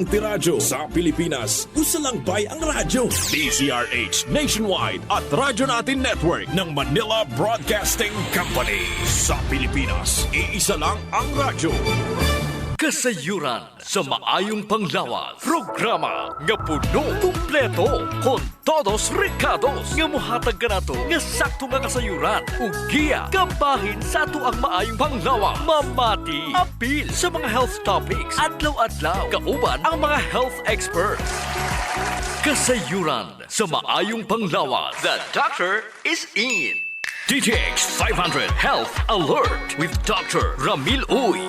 Tiradyo sa Pilipinas, usalangbay ang radyo. DZRH Nationwide at Radyo Natin Network ng Manila Broadcasting Company. Sa Pilipinas, iisa lang ang radyo. Kasayuran sa maayong panglawas. Programa nga puno kumpleto kon todos recados nga mohatag kanato nga sakto nga kasayuran ug giya kabahin sa ato ang maayong panglawas. Mamati apil sa mga health topics adlaw-adlaw kauban ang mga health experts. Kasayuran sa maayong panglawas. The doctor is in. DTX 500 Health Alert with Dr. Ramil Uy.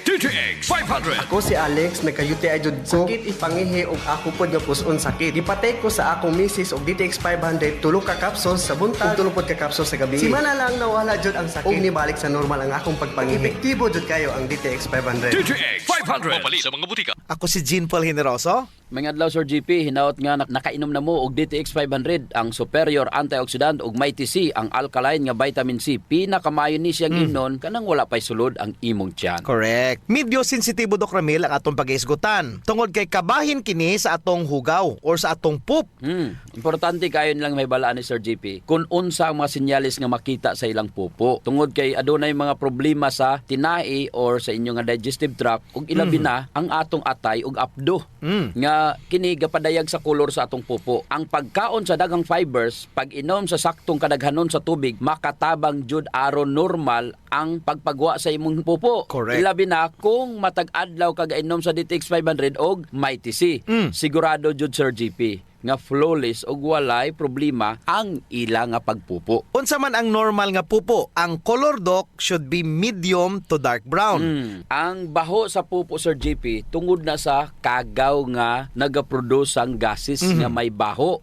DTX 500. Ako si Alex, nagka-UTI jud ko. Sakit ipangihi og ako pod nga puson sakit. Gipatay ko sa akong misis og DTX 500 tulo ka capsules sa buntag ug tulo pod ka capsules sa gabi. Simana lang nawala jud ang sakit ug nibalik sa normal ang akong pagpangihi. Epektibo jud kayo ang DTX 500. DTX 500. Mapali sa mga butika. Ako si Jean Paul Generoso. Mga adlaw Sir GP, hinaot nga nakainom na mo og DTX 500, ang superior antioxidant ug mighty C, ang alkaline nga vitamin C. Pinakamayo ni siyang imnon kanang wala pay sulod ang imong tiyan. Correct. Medyo sensitibo Dok Ramil ang atong pag-iisgutan. Tungod kay kabahin kini sa atong hugaw or sa atong poop. Importante kayo nilang may balaan ni Sir GP kung unsa ang mga sinyalis nga makita sa ilang pupo. Tungod kay adunay mga problema sa tinai or sa inyong nga digestive tract ug ilabi na ang atong atay ug apdo. Nga kini gapadayag sa kolor sa atong pupo. Ang pagkaon sa daghang fibers, pag-inom sa saktong kadaghanon sa tubig, makatabang jud aron normal ang pagpagwa sa imong pupo. Correct. Ilabi na kung matag-adlaw kag-inom sa DTX 500 og mighty C. Sigurado jud Sir GP nga flawless og walay problema ang ila nga pagpupo. Unsa man ang normal nga pupo, ang color Dok should be medium to dark brown. Ang baho sa pupo Sir GP tungod na sa kagaw nga nagaproduce ang gases nga may baho.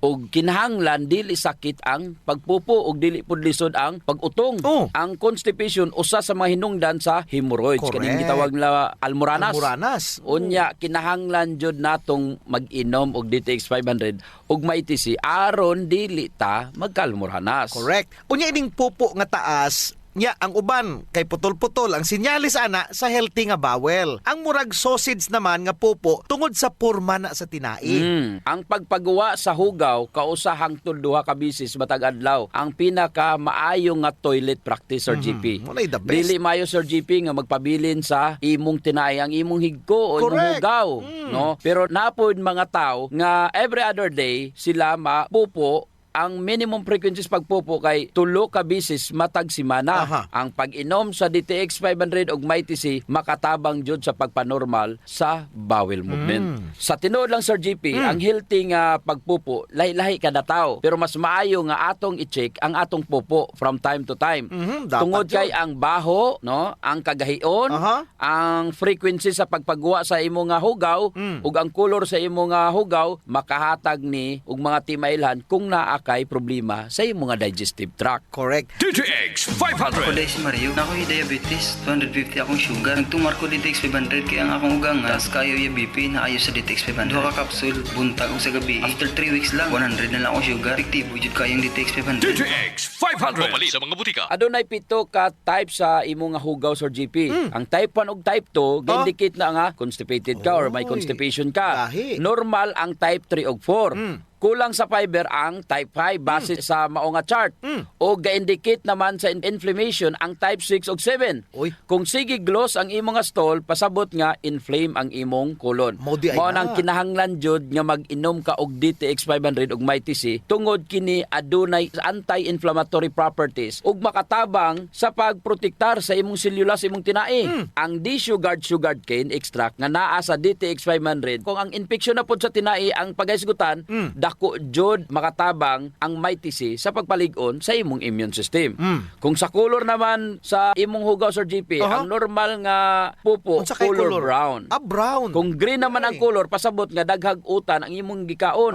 Og kinahanglan dili sakit ang pagpupo og dili pud lisod ang pag-utong. Ang constipation usa sa mga hinungdan sa hemorrhoids. Correct. Kaning gitawag na almoranas. Unya kinahanglan jud natong mag-inom og DTX 500 ug mighty C aron dili ta magkalmorhanas. Correct. Unya ining pupo nga taas, nya ang uban kay putol-putol ang sinyalis ana sa healthy nga bowel. Ang murag sausage naman nga pupo tungod sa porma na sa tinai. Ang pagpagawa sa hugaw kausa hangtod duha ka bisis matag adlaw ang pinaka maayo nga toilet practice Sir GP. Walay the best. Dili maayo Sir GP nga magpabilin sa imong tinai ang imong higko o imong Correct. hugaw, no? Pero napod mga tao nga every other day sila mapupo. Ang minimum frequencies pagpupo kay tulo ka bisis matag semana. Ang pag-inom sa DTX 500 ug mighty C makatabang jud sa pagpanormal sa bowel movement. Sa tinuod lang Sir GP, ang healthy nga pagpupo lahi-lahi kada tawo, pero mas maayo nga atong i-check ang atong pupo from time to time. Dapat Tungod yun. kay ang baho, no, ang kagahion, ang frequency sa pagpagwa sa imo nga hugaw ug ang color sa imo nga hugaw makahatag ni og mga timailhan kung naa kay problema sa imong nga digestive tract. Correct. DTX Ako 500. dahil si Mario, na ako'y diabetes, 250 akong sugar. Nagtumar ko DTX 500 kaya ang akong ugang tas kayo yung BP na ayos sa DTX 500. Duha ka kapsul, buntag o sa gabi. After 3 weeks lang, 100 na lang akong sugar. Epektibo jud kayo yung DTX 500. DTX 500. Mapali sa mga butika. Adunay pito ka type sa imong nga hugaw Sir GP. Ang type 1 ug type 2 ga-indicate na nga constipated ka or may constipation ka. Lahi. Normal ang type 3 ug 4. Kulang sa fiber ang type 5 base sa mao nga chart. O ga-indicate naman sa inflammation ang type 6 ug 7. Uy. Kung sige gloss ang imong nga stool, pasabot nga inflame ang imong colon. Mao di ay Mao na. nang kinahanglan jud nga mag-inom ka og DTX 500 ug mighty C tungod kini adunay anti-inflammatory properties ug makatabang sa pagprotektar sa imong selula sa imong tinai. Ang sugared cane extract nga naa sa DTX 500 kung ang infeksyon na pod sa tinai ang pagaysgutan, dako jud makatabang ang mighty C sa pagpalig-on sa imong immune system. Kung sa color naman sa imong hugaw Sir GP, ang normal nga pupo Unsa kay color brown. Brown. Kung green naman ang color, pasabot nga daghag utan ang imong gikaon.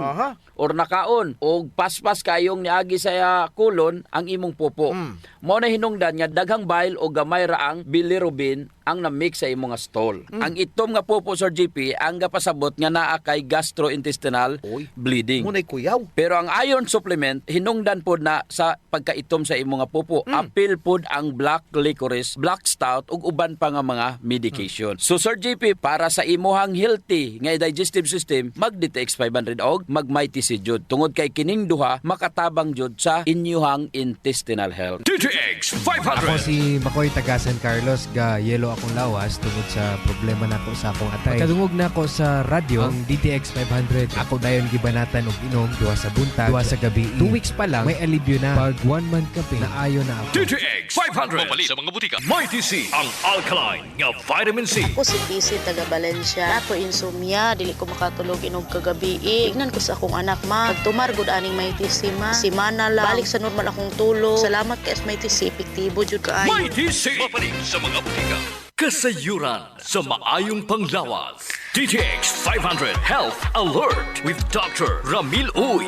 or nakaon o paspas kayong niagi sa kulon ang imong pupo. Mao na hinungdan nga daghang bile o gamay raang bilirubin ang na-mix sa imong nga stool. Ang itom nga pupo, Sir JP, ang gapasabot nga naa kay gastrointestinal bleeding. Munay kuyaw. Pero ang iron supplement, hinungdan pod na sa pagkaitom sa imong nga pupo. Apil pod ang black licorice, black stout, ug uban pa nga mga medication. So Sir JP, para sa imuhang healthy nga digestive system, mag-DTX 500 og mag-Mighty C jud. Tungod kay kining duha, makatabang jud sa inyuhang intestinal health. DTX Ako 500. si Makoy taga San Carlos, ga yelo akong lawas tungod sa problema nako sa akong atay. Pagkadungog nako sa radyo ang DTX 500. Ako dayon gibanatan og inom duha sa buntag, duha sa gabi. 2 weeks pa lang may alibyo na. Pag 1 month kape, naayo na ako. DTX 500. Mapalit sa mga butika. Mighty C, ang alkaline nga vitamin C. Ako si PC taga Valencia. Ako insomnia, dili ko makatulog inog kagabi. Ignan ko sa akong anak, ma. Pagtumar gud aning may TC, ma. Simana lang. Balik sa normal akong tulog. Salamat kay may TC, epektibo jud kaayo. Mighty C. Mapalit sa mga butika. Kasayuran sa maayong panglawas. DTX 500. Health Alert with Dr. Ramil Uy.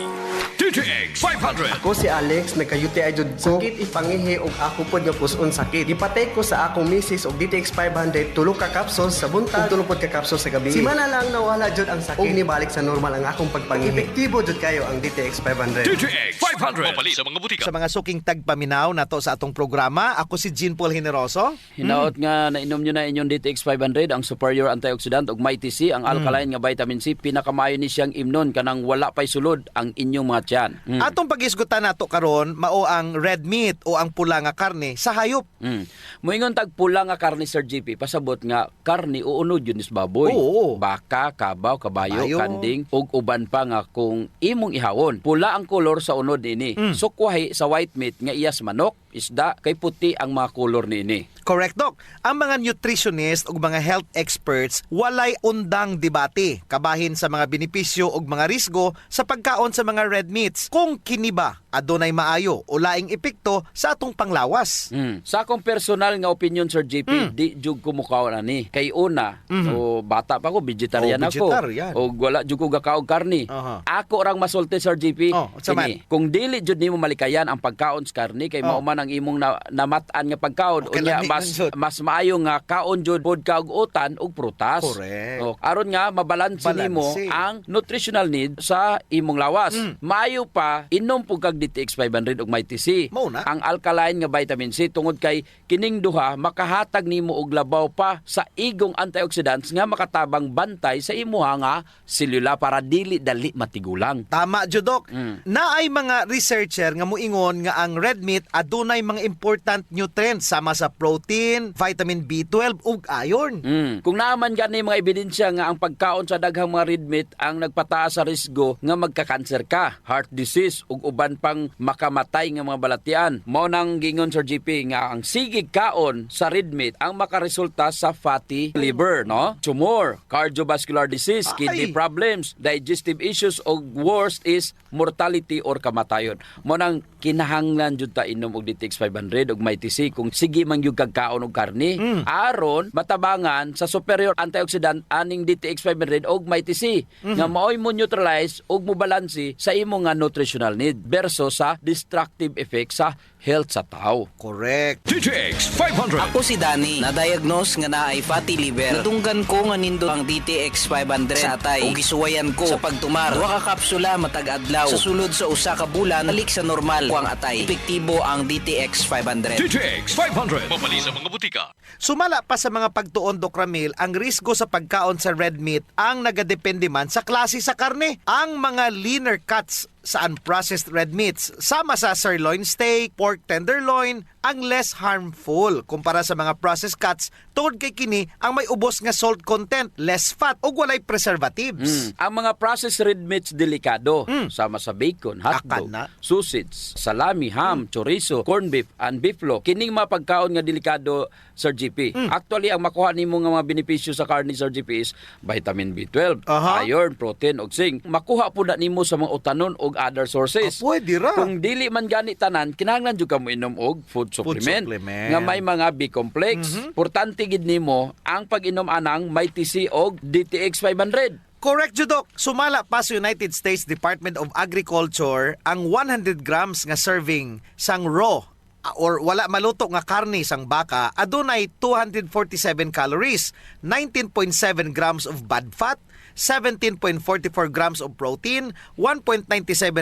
DTX 500. Ako si Alex, nagka-UTI jud ko. Sakit ipangihi og ako pod nga puson sakit. Gipatay ko sa akong misis og DTX 500 tulo ka capsules sa buntag ug tulo pod ka capsules sa gabi. Simana lang nawala jud ang sakit. Ug nibalik sa normal ang akong pagpangihi. Epektibo jud kayo ang DTX 500. DTX 500. Mapalit sa mga butika. Sa mga suking tagpaminaw na to sa atong programa, ako si Jean Paul Generoso. Hinaot nga nainom nyo na inyong DTX 500, ang superior antioxidant ug Mighty C, ang alkaline nga vitamin C, pinakamayo ni siyang imnon kanang wala pay sulod ang inyong mga tiyan. Atong pag-isgutan nato karon mao ang red meat o ang pula nga karne sa hayop. Moingon tag pula nga karne, Sir GP, pasabot nga karne uunod yun is baboy. Oo. Baka, kabaw, kabayo, Kabayo. kanding, ug uban pa nga kung imong ihawon. Pula ang kolor sa unod ini. Sukwahi sa white meat nga iyas manok, isda, kay puti ang mga kolor nini. Correct, Doc. Ang mga nutritionist ug mga health experts walay undang debate kabahin sa mga benepisyo ug mga risgo sa pagkaon sa mga red meats. Kung kini ba adunay maayo o laing epekto sa atong panglawas. Sa akong personal nga opinion, Sir JP, di jug ko mukaw na ni. Kay una, o bata pa ko, vegetarian ako. vegetarian. O wala jug ko gakaog karni. Aha. Ako rang masulti, Sir JP. Sa man. Kini, kung dili jud nimo malikayan ang pagkaon sa karni, kay mauman ang imong namatan nga pagkaon. Okay, Unya, lami jud. mas maayo nga kaon jud pod ka og utan ug prutas. Correct. O, aron nga mabalanse nimo Balanse. ang nutritional need sa imong lawas. Maayo pa inom pug kag DTX 500 ug Mighty C. Mao na. Ang alkaline nga vitamin C tungod kay kining duha makahatag nimo og labaw pa sa igong antioxidants nga makatabang bantay sa imuha nga selula para dili dali matigulang. Tama, Jodok. Naay mga researcher nga muingon nga ang red meat adunay mga important nutrients sama sa protein, vitamin B12 ug iron. Kung naaman gani mga ebidensya nga ang pagkaon sa daghang mga red meat ang nagpataas sa risgo nga magka-cancer ka, heart disease ug uban pang makamatay nga mga balatian. Mao nang gingon, Sir GP, nga ang sigig kaon sa red meat ang makaresulta sa fatty liver, no? Tumor, cardiovascular disease, kidney problems, digestive issues ug worst is mortality or kamatayon. Mao nang kinahanglan jud ta inom og DTX 500 ug Mighty C kung sige man gyud kag kaon og karne aron matabangan sa superior antioxidant aning DTX 500 ug Mighty C nga maoy mo neutralize ug mo balanse sa imong nga nutritional need versus sa destructive effect sa health sa tao. Correct. DTX 500. Ako si Danny, na-diagnose nga naay fatty liver. Nadunggan ko nga nindo ang DTX 500 sa atay. Ug gisuwayan ko sa pagtumar. Duha ka kapsula matag adlaw. Sa sulod sa usa ka bulan, balik sa normal ko ang atay. Epektibo ang DTX 500. DTX 500. Mapalit sa mga butika. Sumala pa sa mga pagtuon, Doc Ramil, ang risgo sa pagkaon sa red meat ang nagadepende man sa klase sa karne. Ang mga leaner cuts sa unprocessed red meats, sama sa sirloin steak, pork tenderloin, ang less harmful kumpara sa mga processed cuts tungod kay kini ang may ubos nga salt content, less fat ug walay preservatives. Ang mga processed red meats delikado, sama sa bacon, hotdog, Akan na. sausage, salami, ham, chorizo, corned beef, and beeflo. Kining mga pagkaon nga delikado, Sir GP. Actually, ang makuha nimo nga mga benepisyo sa karne, Sir GP, is vitamin B12, Aha. iron, protein, ug zinc. Makuha po na nimo sa mga utanon ug other sources. Pwede ra. Kung dili man gani tanan, kinahanglan jud ka mo inom og food supplement, supplement. nga may mga B-complex. Importante gid nimo ang pag-inom anang Mighty C og DTX 500. Correct, Judok. Sumala pa sa United States Department of Agriculture ang 100 grams nga serving sang raw or wala maluto nga karne sang baka adunay 247 calories, 19.7 grams of bad fat, 17.44 grams of protein, 1.97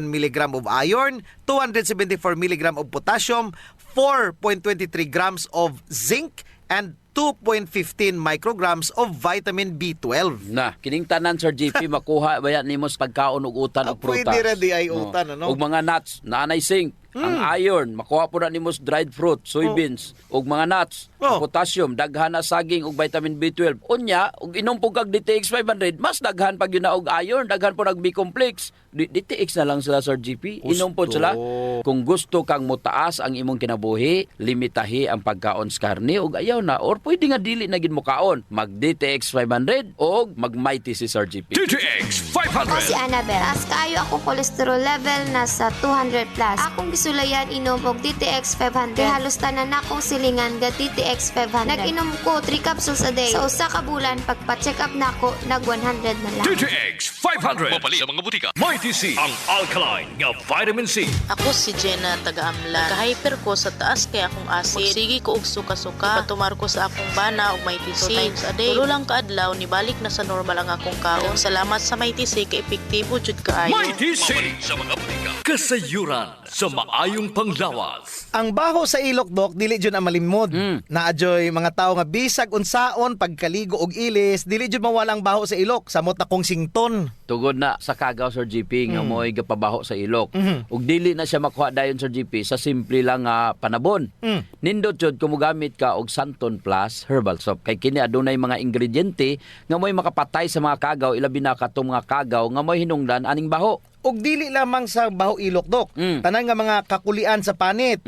milligram of iron, 274 milligram of potassium, 4.23 grams of zinc, and 2.15 micrograms of vitamin B12. Na, kining tanan Sir JP makuha bayan nimo sa pagkaon og utan og prutas. Pwede ra di ay utan, ano? Og mga nuts, naanay zinc, ang iron, makuha po na nimo sa dried fruit, soybeans, og mga nuts, ang potassium, daghan na saging og vitamin B12. Unya, og inom po kag DTX 500, mas daghan pag yun na og iron, daghan po nag B-complex. DTX na lang sila Sir GP. Inom po sila. Kung gusto kang mutaas ang imong kinabuhi, limitahi ang pagkaon sa karne og ayaw na or pwede nga dili na gid mo kaon. Mag DTX 500 o mag Mighty si Sir GP. DTX Ako si 500. Annabel. Taas kaayo ako cholesterol level nasa 200 plus. Akong gisulayan inom og DTX 500. Kay halos tanan akong silingan ga DTX 500. Nag-inom ko 3 capsules a day. Sa usa ka bulan pagpa-check up nako nag 100 na lang. DTX 500. Mapalit sa mga butika. Mighty C, ang alkaline nga vitamin C. Ako si Jenna taga-Amlan. Ka-hyper ko sa taas kaya akong acid. Magsigi ko og suka-suka. Patumar ko sa akong bana og Mighty C. 2 times a day. Tulo lang kaadlaw nibalik na sa normal ang akong kaon. Salamat sa Mighty C kay epektibo jud kaayo. Mighty C. Mapalit sa mga butika. Kasayuran sa maayong panglawas. Ang baho sa ilok, Dok, dili jud ang malimod. Naadyoy mga tao nga bisag unsaon pagkaligo og ilis, dili jud mawalang baho sa ilok, samot na kong sington. Tugod na sa kagaw Sir GP nga mo'y gapabaho sa ilok. Ug dili na siya makuha dayon Sir GP sa simple lang nga panabon. Nindot jud kung mogamit ka og Santon Plus herbal soap kay kini adunay mga ingrediente nga mo'y makapatay sa mga kagaw ilabi na katong mga kagaw nga mo'y hinungdan aning baho. Og dili lamang sa baho ilok, Dok. Tanan nga mga kakulian sa panit.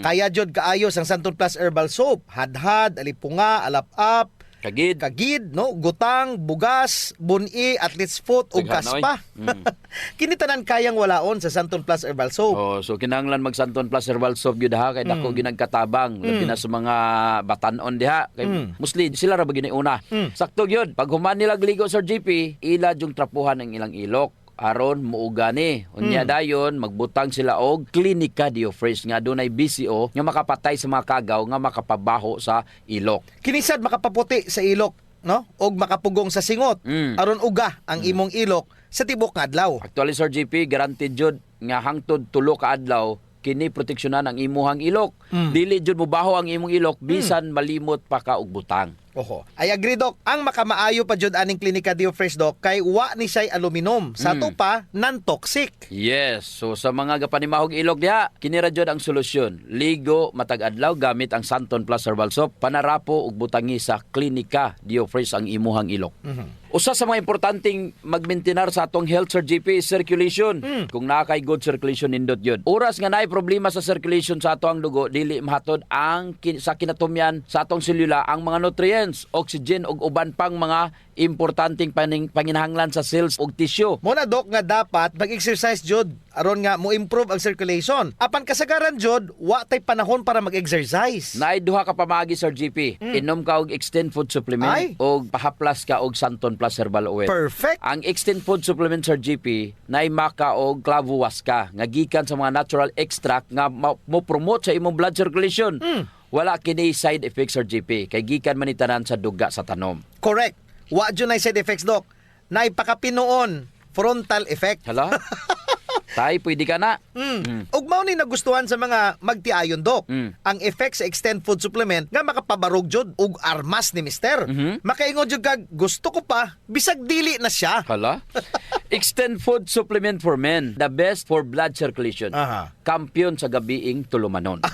Kaya jud kaayos ang Santon Plus herbal soap, hadhad, alipunga, alap-up, kagid, no, gutang, bugas, buni, athlete's foot ug Daghanoy. kaspa. Kini tanan kayang walaon sa Santon Plus herbal soap. Oh, so kinahanglan mag Santon Plus herbal soap gyud ha kay dako ginagkatabang labi na sa mga batan-on diha kay mostly sila ra ba giniuna. Sakto gyud pag human nila gligo Sir GP, ila jung trapuhan ang ilang ilok aron muuga ni. Unya dayon magbutang sila og Clinica Diofresh nga dunay BCO nga makapatay sa mga kagaw nga makapabaho sa ilok. Kinisad makapaputi sa ilok, no? Og makapugong sa singot. Aron uga ang imong ilok sa tibok nga adlaw. Actually Sir GP, guaranteed jud nga hangtod 3 ka adlaw kini proteksyonan ang imuhang ilok. Dili jud mubaho ang imong ilok bisan malimot pa ka og butang. Oho. I agree, Dok. Ang makamaayo pa jud aning Clinica Diofresh, Dok, kay wa ni siya'y aluminum. Sa to pa, non-toxic. Yes, so sa mga gapanimahog ilok diha, kini ra jud ang solusyon. Ligo matag adlaw gamit ang Santon Plus herbal soap, panarapo ug butangi sa Clinica Diofresh ang imuhang ilok. Usa sa mga importanteng magmaintenar sa atong health Sir GP is circulation. Kung naa kay good circulation nindot yun. Oras nga naay problema sa circulation sa atong dugo, dili mahatod ang sa kinatumyan sa atong selula ang mga nutrients, oxygen ug uban pang mga importanteng panginahanglan sa cells ug tissue. Muna, Dok, nga dapat mag-exercise jud aron nga mo improve ang circulation. Apan kasagaran jud, wa tay panahon para mag-exercise. Naay duha ka pamaagi Sir GP. Inom ka og extend food supplement ug pahaplas ka og Santon Plus herbal oil. Perfect. Ang extend food supplement Sir GP naay maka og clavo waska nga gikan sa mga natural extract nga mo promote sa imong blood circulation. Wala kini side effects Sir GP kay gikan man ni tanan sa duga sa tanom. Correct. Wa jud nay side effects, Dok. Nay pakapinoon frontal effect. Hala? Tay, pwede ka na. Ug mao ni nagustuhan sa mga magtiayon, Dok. Ang effect sa extend food supplement nga makapabarog jud ug armas ni mister. Makaingon jud kag gusto ko pa bisag dili na siya. Hala? Extend food supplement for men. The best for blood circulation. Kampiyon sa gabiing tulumanon.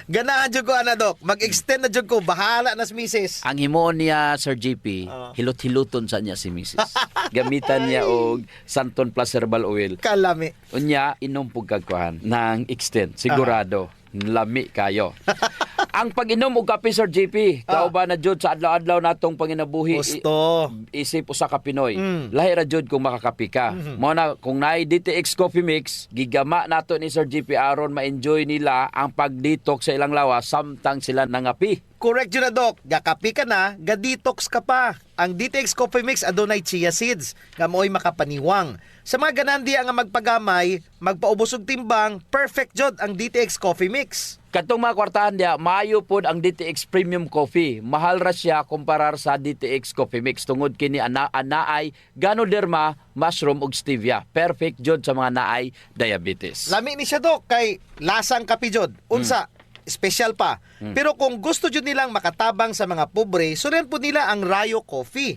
Ganahan jud ko ana, Dok. Mag-extend na jud ko, bahala na si Mrs. Ang himoon niya Sir GP, hilot-hiluton sa niya si Mrs. Gamitan niya og Santon Plus herbal oil. Kalami. Unya inom pug kagkuhan ng extend. Sigurado lami kayo. Ang pag-inom og kape Sir GP, kauban na jud sa adlaw-adlaw natong panginabuhi. Gusto. Isip usa ka Pinoy. Lahi ra jud kung makakapi ka. Mao na kung naay DTX Coffee Mix, gigama nato ni Sir GP aron ma-enjoy nila ang pag-detox sa ilang lawas samtang sila nangapi. Correct yun na, Doc. Gakapi ka na, ga-detox ka pa. Ang DTX Coffee Mix adunay chia seeds, nga mo'y makapaniwang. Sa mga ganandi nga magpagamay, magpaubos og timbang, perfect jod ang DTX Coffee Mix. Katong mga kwartahan dia, maayo pod ang DTX Premium Coffee. Mahal ra siya kumparar sa DTX Coffee Mix. Tungod kini anaay Ganoderma, mushroom ug stevia. Perfect jod sa mga naay diabetes. Lami ni siya, Doc, kay lasang kapi jod. Unsa, special pa. Pero kung gusto jud nilang makatabang sa mga pobre, sunan po nila ang Rayo Coffee.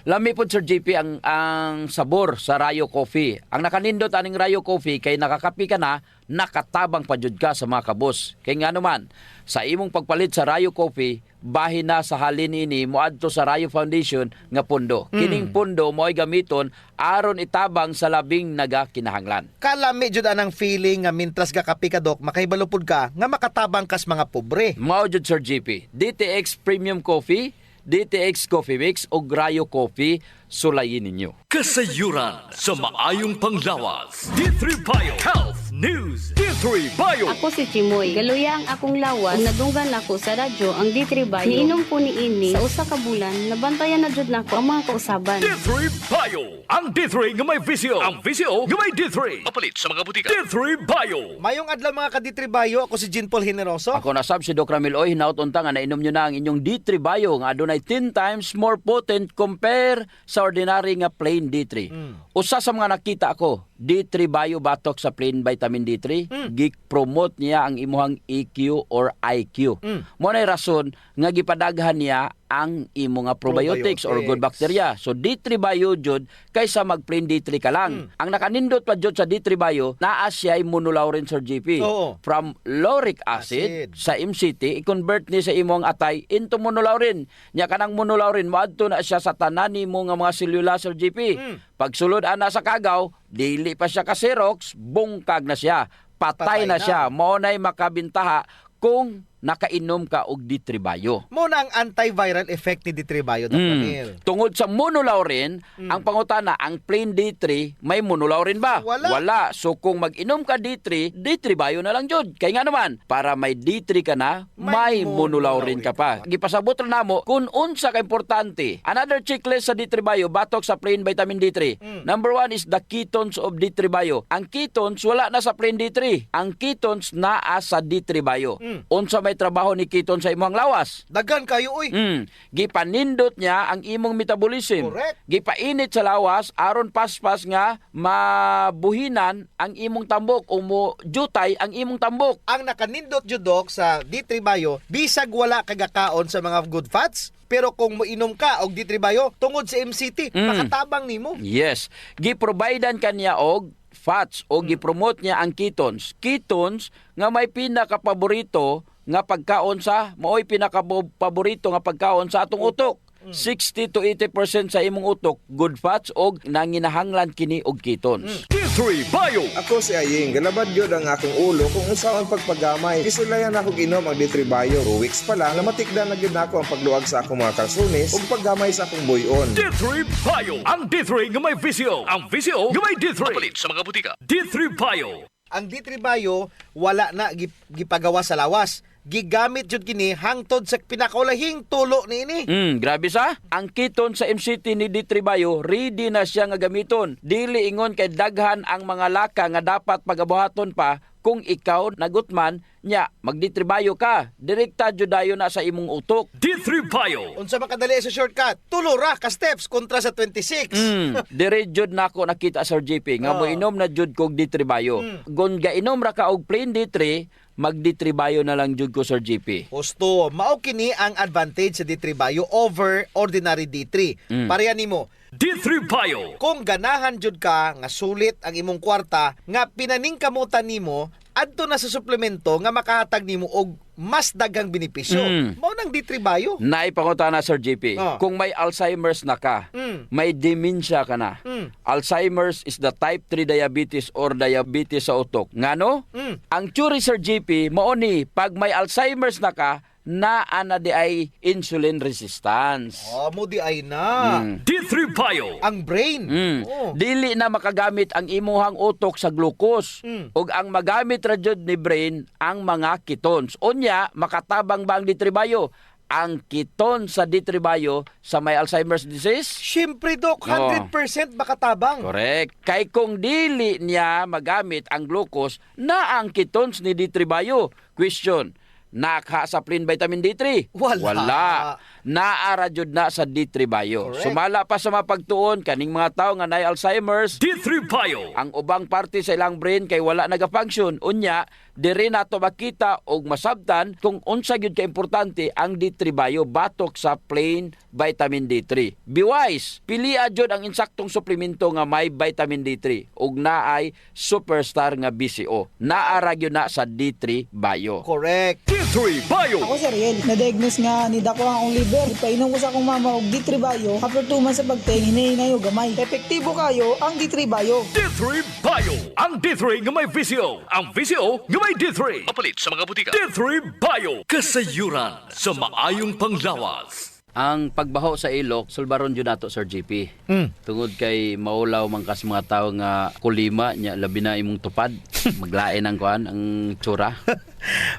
Lami po Sir JP ang sabor sa Rayo Coffee. Ang nakanindot aning Rayo Coffee kay nakakapi ka na, nakatabang pa jud ka sa mga kabos. Kay nga naman, sa imong pagpalit sa Rayo Coffee, bahin na sa halin ini moadto sa Rayo Foundation nga pundo. Kining pundo mo'y gamiton aron itabang sa labing nagakinahanglan. Kalami jud anang feeling nga mintras gakapi ka, Doc, makaibalupod ka nga makatabang kas mga pobre. Mao jud Sir JP, DTX Premium Coffee, DTX Coffee Mix o Rayo Coffee, sulayin ninyo. Kasayuran sa maayong panglawas. D3 Bio Health News. D3 Bio. Ako si Chimoy. Galuya ang akong lawas. Kung nadunggan ako sa radyo ang D3 Bio. Niinom ko ni ini sa usa ka bulan, nabantayan na jud nako ang mga kausaban. D3 Bio. Ang D3 nga may visio. Ang visio nga may D3. Mapalit sa mga butika. D3 Bio. Mayong adlaw mga ka-D3 ako si Jean Paul Generoso. Ako na sab si Doc Ramil Oy, hinaut unta nga nainom nyo na ang inyong D3 Bio nga adunay 10 times more potent compare sa ordinary nga plain D3. Usa sa mga nakita ako, D3 Bio batok sa plain vitamin D3, gi-promote niya ang imuhang EQ or IQ. Mo nay rason nga gipadaghan niya ang imo nga probiotics or good bacteria. So D3 Bio jud kaysa mag plain D3 ka lang. Ang nakanindot pa jud sa D3 Bio, naa siya monolaurin Sir GP. From lauric acid sa MCT, i-convert ni sa imong atay into monolaurin. Nya kanang monolaurin moadto na siya sa tanan nimo nga mga selula Sir GP. Pagsulod ana sa kagaw, dili pa siya ka Xerox, bungkag na siya. Patay na siya. Mao nay makabintaha kung nakainom ka og D3 Bio. Mo na ang antiviral effect ni D3 Bio, Dr. Ramil. Tungod sa monolaurin, ang pangutana, ang plain D3, may monolaurin ba? Wala. So kung mag-inom ka D3, D3 Bio na lang jud. Kaya nga naman, para may D3 ka na, may monolaurin ka pa. Gipasabot ra namo kung unsa ka importante. Another checklist sa D3 Bio, batok sa plain vitamin D3. Number 1 is the ketones of D3 Bio. Ang ketones, wala na sa plain D3. Ang ketones naa sa D3 Bio. Unsa may trabaho ni ketone sa imong lawas. Dagan kayo, uy. Gipanindot niya ang imong metabolism. Correct. Gipainit sa lawas aron paspas nga mabuhinan ang imong tambok o mo jutay ang imong tambok. Ang nakanindot jud, Doc, sa D3 Bio, bisag wala kagakaon sa mga good fats, pero kung moinom ka og D3 Bio tungod sa MCT, makatabang nimo. Yes. Giprovidean kaniya og fats o gipromote niya ang ketones. Ketones nga may pinakapaborito nga pagkaon sa maoy pinakapaborito nga pagkaon sa atong utok. 60 to 80% sa imong utok good fats og nanginahanglan kini og ketones. D3 Bio. Ako si Aying, galabad yun ang akong ulo kung unsaon pagpagamay. Isulayan ako ginom ang D3 Bio. 2 weeks pa lang, namatikda na gid nako ang pagluag sa akong mga kalsunis ug paggamay sa akong buyon. D3 Bio. Ang D3 nga may visio. Ang visio nga may D3. Mapalit sa mga butika. D3 Bio. Ang D3 Bio wala na gipagawa sa lawas. Gigamit jud kini hangtod sa pinakaulahing tulo niini. Grabe sa. Ang ketone sa MCT ni D3 Bio, ready na siya nga gamiton. Dili ingon kay daghan ang mga laka nga dapat pagabuhaton pa kung ikaw nagutman nya mag D3 Bio ka. Direkta jud dayon na sa imong utok. D3 Bio. Unsa makadali sa shortcut? Tulo ra ka steps kontra sa 26. Dire jud nako nakita Sir JP nga moinom na jud kog D3 Bio. Gon gainom ra ka og plain D3, mag D3 Bio na lang jud ko Sir JP. Husto, mao kini ang advantage sa D3 Bio over ordinary D3. Pareha nimo. D3 Bio. Kung ganahan jud ka nga sulit ang imong kwarta nga pinaningkamutan nimo adto na sa suplemento nga makahatag nimo og mas daghang benepisyo. Mao nang D3 Bio. Naipangutana Sir JP, kung may Alzheimer's na ka, may dementia ka na. Alzheimer's is the type 3 diabetes or diabetes sa utok. Ngano? Ang theory Sir JP, mao ni pag may Alzheimer's na ka, na ana di ay insulin resistance. Mo di ay na. D3 Bio. Ang brain. Dili na makagamit ang imuhang utok sa glucose. Ug ang magamit ra jud ni brain ang mga ketones. Unya makatabang ba ang D3 Bio? ang kiton sa D3 Bio sa may Alzheimer's disease? Siyempre, Dok, 100% makatabang. Correct. Kay kung dili niya magamit ang glucose na ang ketones ni D3 Bio. Question, naka-supplement vitamin D3? Wala. Naara jud na sa D3 Bio. Correct. Sumala pa sa mapagtuon kaning mga tao nga nay Alzheimer's, D3 Bio. ang ubang parte sa ilang brain kay wala nagafunction. Unya, diri nato makita og masabtan kung unsa gyud ka importante ang D3 Bio batok sa plain vitamin D3. Be wise, pilia jud ang insaktong suplemento nga may vitamin D3 ug naay superstar nga BCO. Naara gyud na sa D3 Bio. Correct. D3 Bio. Ako si Ariel, na-diagnose nga ni dako ang akong liver. Ipainom ko sa akong mama og D3 Bio. After 2 months sa pagtingin, hinahinay o gamay. Epektibo kayo ang D3 Bio. D3 Bio. Ang D3 nga may VCO. Ang VCO nga may D3. Mapalit sa mga butika. D3 Bio. Kasayuran sa maayong panglawas. Ang pagbaho sa ilok, sulbaron jud nato Sir GP. Tungod kay maulaw man kas mga tawo nga kulima nya labi na imong tupad. Maglain ang kuan ang tsura.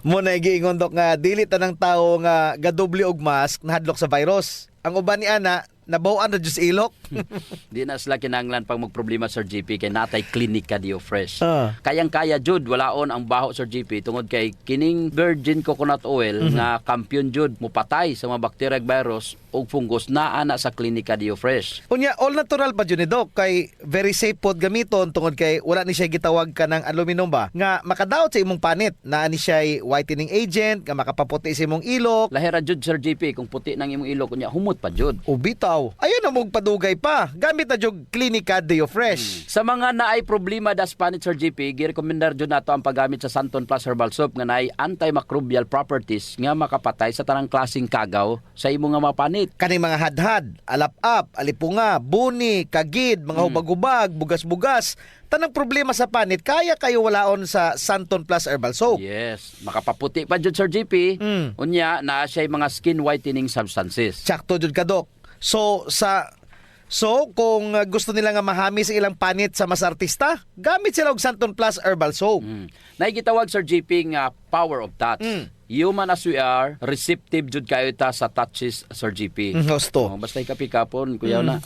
Mo na giingon, Dok, nga dili tanang tawo nga gadoble og mask nahadlok sa virus. Ang uban ni ana nabawan na jud sa ilok. Di na sila kinahanglan pag magproblema Sir GP kay natay klinika Dio Fresh. Ah. Kayang-kaya jud walaon ang baho Sir GP tungod kay kining virgin coconut oil nga kampiyon jud mupatay sa mga bacteria ug virus ug fungus naa na sa klinika Dio Fresh. Unya, all natural pa dyan ni Doc, kay very safe pod gamiton tungod kay wala ni siya gitawag ka ng aluminum ba nga makadaot sa imong panit. Naa ni siya whitening agent nga makapaputi sa imong ilok. Lahira jud Sir GP kung puti nang imong ilok unya humot pa jud. Ubitaw. Ayun na mong padugay pa. Gamit na jud klinika Dio Fresh. Sa mga naay problema das panit Sir GP, girekomendar jud nato ang paggamit sa Santon Plus Herbal Soap nga naay antimicrobial properties nga makapatay sa tanang klaseng kagaw sa imong nga mga panit. Kaning mga hadhad, alap-ap, alipunga, buni, kagid, mga hubag-hubag, bugas-bugas, tanang problema sa panit, kaya kayo walaon sa Santon Plus Herbal Soap. Yes, makapaputi pa jud Sir GP. Unya naa siya mga skin whitening substances. Sakto jud ka, Doc. So, kung gusto nila nga mahamis ang ilang panit sa mas artista, gamit sila og Santon Plus Herbal Soap. Naigitawag Sir GP nga power of touch. Human as we are, receptive jud kayo ta sa touches Sir GP. Gusto. Basta ikapikapon, kuyaw na.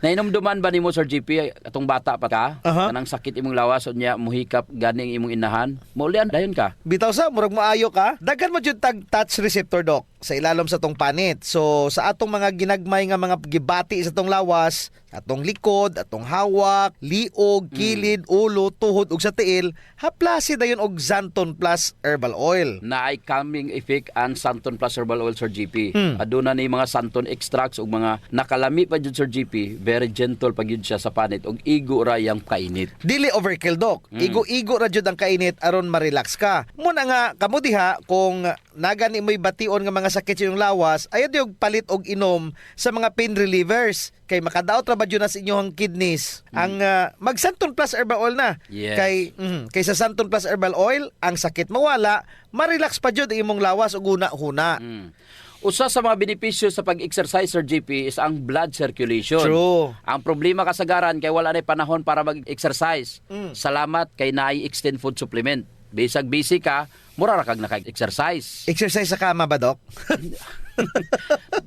Nainomduman ba nimo Sir GP atong bata pa ka? Kanang sakit imong lawas unya muhikap ganing imong inahan. Maulian dayon ka. Bitaw sa, murag maayo ka. Dagan mo jud tag touch receptor, Doc, sa ilalom sa tong panit. So, sa atong mga ginagmay nga mga gibati sa tong lawas, atong likod, atong hawak, liog, kilid, ulo, tuhod ug sa tiil, haplasi dayon og Santon Plus Herbal Oil. Naay calming effect ang Santon Plus Herbal Oil Sir GP. Aduna ni mga Santon extracts ug mga nakalami pa jud Sir GP. Very gentle pa gyud siya sa panit ug igo ra yang kainit. Dili overkill, Doc. Igo-igo ra jud ang kainit aron ma-relax ka. Muna nga kamo diha kung nagani mo'y bation nga mga sakit sa iyong lawas, ayaw yung palit og inom sa mga pain relievers. Kay makadaot ra ba jud na sa inyong kidneys ang mag Santon Plus Herbal Oil na. Yes. Kay sa Santon Plus Herbal Oil ang sakit mawala, ma-relax pa jud ang imong lawas ug una-huna. Usa sa mga benepisyo sa pag-exercise Sir GP is ang blood circulation. True. Ang problema kasagaran kay wala na panahon para mag-exercise. Salamat kay naay extend food supplement. Bisag busy ka, mura ra kag naka-exercise. Exercise sa kama ba, Doc?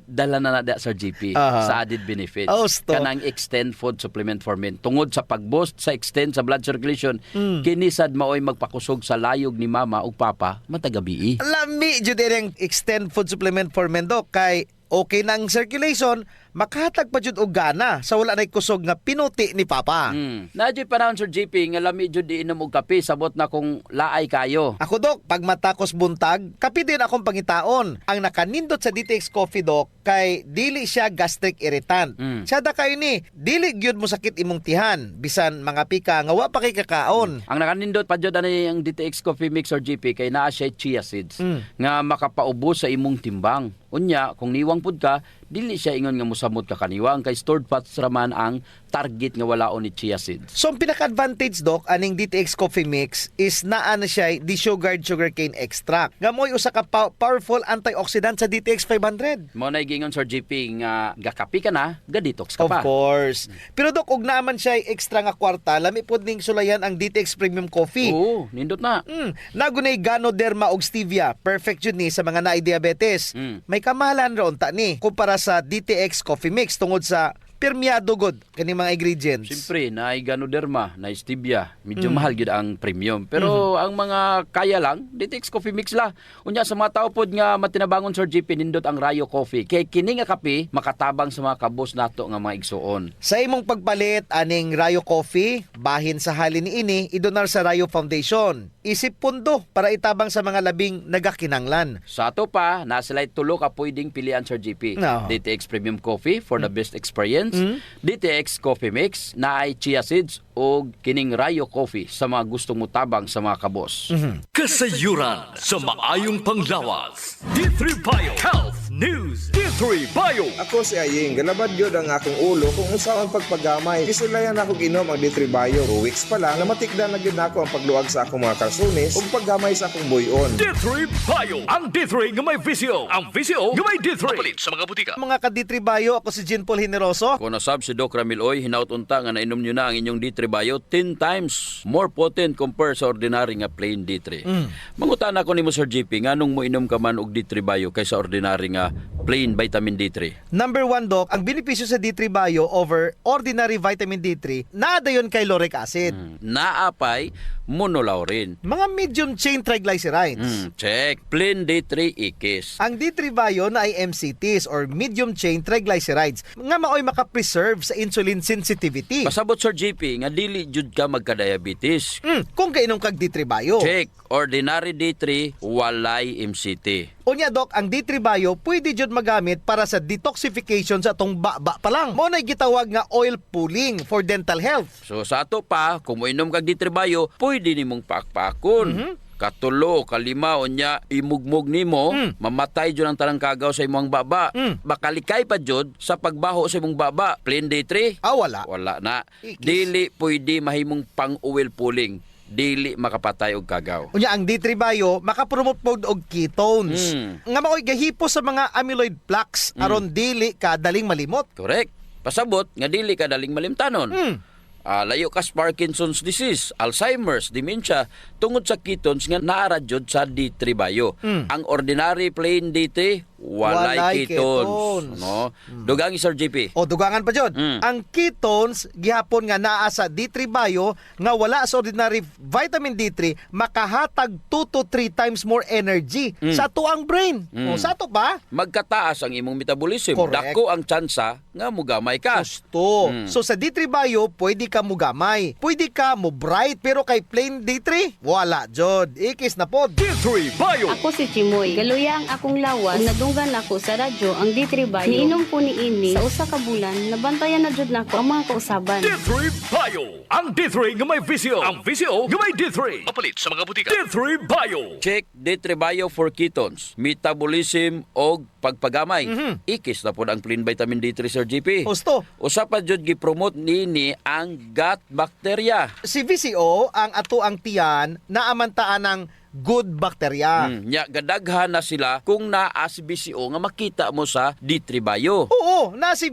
Dala na na Sir GP sa added benefits. Kanang extend food supplement for men. Tungod sa pag-boost sa extend sa blood circulation, kinisad maoy magpakusog sa layog ni mama ug papa matagabi. Lami jud ang extend food supplement for men, Doc, kay okay na ang circulation, makahatag pa jud og gana sa wala nay kusog nga pinuti ni papa. Nadyo panahon Sir GP nga lami jud iinom og kape sabot na kung laay kayo. Ako, Doc, pag matakos buntag, kape din akong pangitaon. Ang nakanindot sa DTX Coffee, Doc, kay dili siya gastric irritant. Sada kayo ni, dili gyud mo sakit imong tihan, bisan mga pika nga wa pa kay kakaon. Ang nakanindot pa jud ani ang DTX Coffee Mix Sir GP kay naa siya chia seeds nga makapaubos sa imong timbang. Unya, kung niwang pud ka, dili siya ingon nga mosamot ka kaniwang kay stored fats raman ang target nga walaon ni chia seeds. So, ang pinaka-advantage, Doc, aning DTX Coffee Mix is naa na siya desugared sugarcane extract. Nga mo'y usa ka powerful antioxidant sa DTX 500. Mo na gingon Sir JP nga gakapi ka na, ga-detox ka Of pa. course. Pero Doc, ug naman siya extra nga kwarta, lami pod ning sulayan ang DTX Premium Coffee. Oo, nindot na. Nagunay Ganoderma og stevia, perfect yun ni sa mga naay diabetes. May kamahalan ron ta ni kumpara sa DTX Coffee Mix tungod sa permeado god kani mga ingredients. Siyempre, na Ganoderma, na stevia, medyo mahal gid ang premium. Pero ang mga kaya lang, DTX Coffee Mix la. Unya sa mga tao pod nga matinabangon Sir JP nindot ang Rayo Coffee. Kay kini nga kape makatabang sa mga kabos nato nga mga igsuon. Sa imong pagpalit aning Rayo Coffee, bahin sa halin niini idonar sa Rayo Foundation. Isip pundo para itabang sa mga labing nagakinanglan. Sa ato pa, nasilay tulo ka pwedeng pilian Sir JP. No. DTX Premium Coffee for the best experience. DTX Coffee Mix na ay chia seeds o kining Rayo Coffee sa mga gustong mutabang sa mga kabos. Kasayuran sa maayong panglawas. D3 Bio Health News. D3 Bio. Ako si Aying, galabad yun ang akong ulo kung usaon pagpagamay. Kisulayan akong inom ang D3 Bio. 2 weeks pa lang, namatikdan na gid nako ang pagluag sa akong mga kalsones ug paggamay sa akong buyon. D3 Bio. Ang D3 nga may visio. Ang visio nga may D3. Papalit sa mga butika. Mga ka-D3 Bio, ako si Jean Paul Generoso. Kung nasab si Doc Ramil Oy, hinaut-unta nga nainom nyo na ang inyong D3 Bio 10 times more potent compared sa ordinary nga plain D3. Mangutana ko nimo Sir JP, nganong mo inom ka man og D3 Bio kaysa ordinary nga plain vitamin D3? Number 1, Doc, ang benepisyo sa D3 Bio over ordinary vitamin D3, naadayon kay lauric acid. Naapay monolaurin. Mga medium chain triglycerides. Check. Plain D3 ikis. Ang D3 Bio na ay MCTs or medium chain triglycerides nga maoy makapreserve sa insulin sensitivity. Pasabot Sir JP nga dili jud ka magka-diabetes. Kung kainom kag D3 Bio. Check. Ordinary D3 walay MCT. Unya Doc, ang D3 Bio pwede jud magamit para sa detoxification sa atong baba pa lang. Mo nay gitawag nga oil pulling for dental health. So sa ato pa, kung moinom kag D3 Bio, pwede nimong pakpakon. Katulo, kalima, unya, imugmog nimo, mamatay jud ang tanang kagaw sa imong baba. Makalikay pa jud sa pagbaho sa imong baba. Plain D3? Wala. Wala na. Ikis. Dili pwede mahimong pang-oil pulling. Dili makapatay og kagaw. Unya ang D3 Bio makapromote pod og ketones. Nga maoy gahipo sa mga amyloid plaques aron dili ka daling malimot. Correct. Pasabot nga dili ka daling malimtanon. Layo ka sa Parkinson's disease, Alzheimer's, dementia, tungod sa ketones nga naara jud sa D3 Bio. Ang ordinary plain D3 walay ketones. No? Dugang Sir JP. O dugangan pa jud. Ang ketones gihapon nga naa sa D3 Bio nga wala sa ordinary vitamin D3 makahatag 2 to 3 times more energy sa tuang brain. O sa to ba? Magkataas ang imong metabolism. Correct. Dako ang tsansa nga mugamay ka. Gusto. So sa D3 Bio pwede ka mugamay. Pwede ka mo bright pero kay plain D3 wala jud. Ikis na pod. D3 Bio. Ako si Chimoy. Galuya ang akong lawas. Nadunggan ako sa radyo ang D3 Bio. Niinom ko ni ini sa usa ka bulan. Nabantayan na jud nako ang mga kausaban. D3 Bio. Ang D3 nga may visio. Ang visio nga may D3. Papalit sa mga butika. D3 Bio. Check D3 Bio for ketones, metabolism og pagpagamay. Ikis na po ang plain vitamin D3 Sir GP. Gusto. Usa pa jud gi-promote nini ang gut bacteria. Si VCO ang ato ang tiyan na amantaan ng good bacteria. Nya gadaghan na sila kung naa si BCO nga makita mo sa D3 Bio. Oo, na si